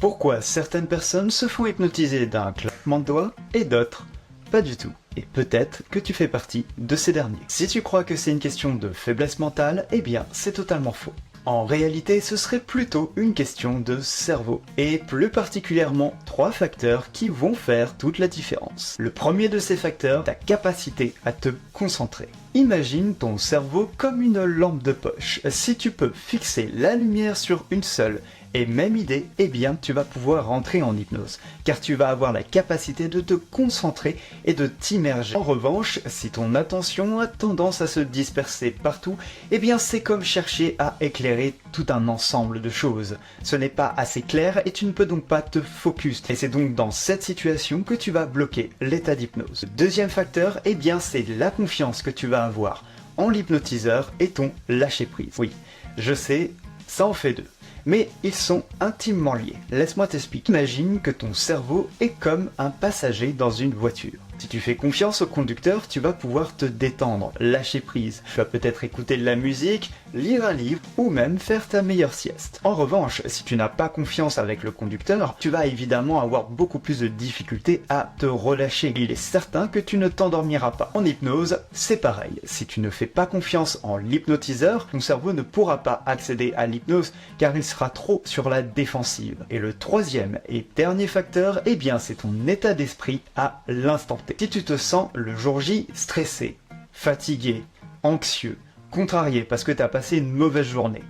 Pourquoi certaines personnes se font hypnotiser d'un claquement de doigts et d'autres pas du tout. Et peut-être que tu fais partie de ces derniers. Si tu crois que c'est une question de faiblesse mentale, eh bien c'est totalement faux. En réalité, ce serait plutôt une question de cerveau, et plus particulièrement 3 facteurs qui vont faire toute la différence. Le premier de ces facteurs, ta capacité à te concentrer. Imagine ton cerveau comme une lampe de poche. Si tu peux fixer la lumière sur une seule et même idée, eh bien tu vas pouvoir rentrer en hypnose, car tu vas avoir la capacité de te concentrer et de t'immerger. En revanche, si ton attention a tendance à se disperser partout, eh bien c'est comme chercher à éclairer tout un ensemble de choses. Ce n'est pas assez clair et tu ne peux donc pas te focus. Et c'est donc dans cette situation que tu vas bloquer l'état d'hypnose. Le deuxième facteur, eh bien c'est la confiance que tu vas avoir en l'hypnotiseur et ton lâcher-prise. Oui, je sais, ça en fait deux. Mais ils sont intimement liés. Laisse-moi t'expliquer. Imagine que ton cerveau est comme un passager dans une voiture. Si tu fais confiance au conducteur, tu vas pouvoir te détendre, lâcher prise. Tu vas peut-être écouter de la musique, lire un livre ou même faire ta meilleure sieste. En revanche, si tu n'as pas confiance avec le conducteur, tu vas évidemment avoir beaucoup plus de difficultés à te relâcher. Il est certain que tu ne t'endormiras pas. En hypnose, c'est pareil. Si tu ne fais pas confiance en l'hypnotiseur, ton cerveau ne pourra pas accéder à l'hypnose car il sera trop sur la défensive. Et le troisième et dernier facteur, eh bien c'est ton état d'esprit à l'instant T. Si tu te sens le jour J stressé, fatigué, anxieux, contrarié parce que tu as passé une mauvaise journée,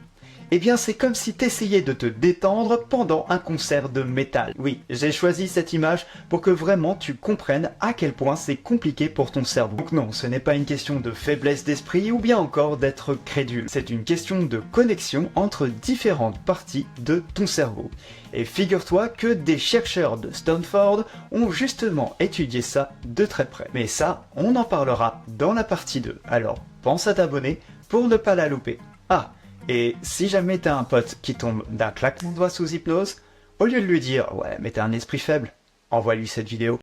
eh bien c'est comme si tu essayais de te détendre pendant un concert de métal. Oui, j'ai choisi cette image pour que vraiment tu comprennes à quel point c'est compliqué pour ton cerveau. Donc non, ce n'est pas une question de faiblesse d'esprit ou bien encore d'être crédule. C'est une question de connexion entre différentes parties de ton cerveau. Et figure-toi que des chercheurs de Stanford ont justement étudié ça de très près. Mais ça, on en parlera dans la partie 2. Alors, pense à t'abonner pour ne pas la louper. Ah, et si jamais t'as un pote qui tombe d'un claquement de doigts sous hypnose, au lieu de lui dire « Ouais, mais t'as un esprit faible », envoie-lui cette vidéo.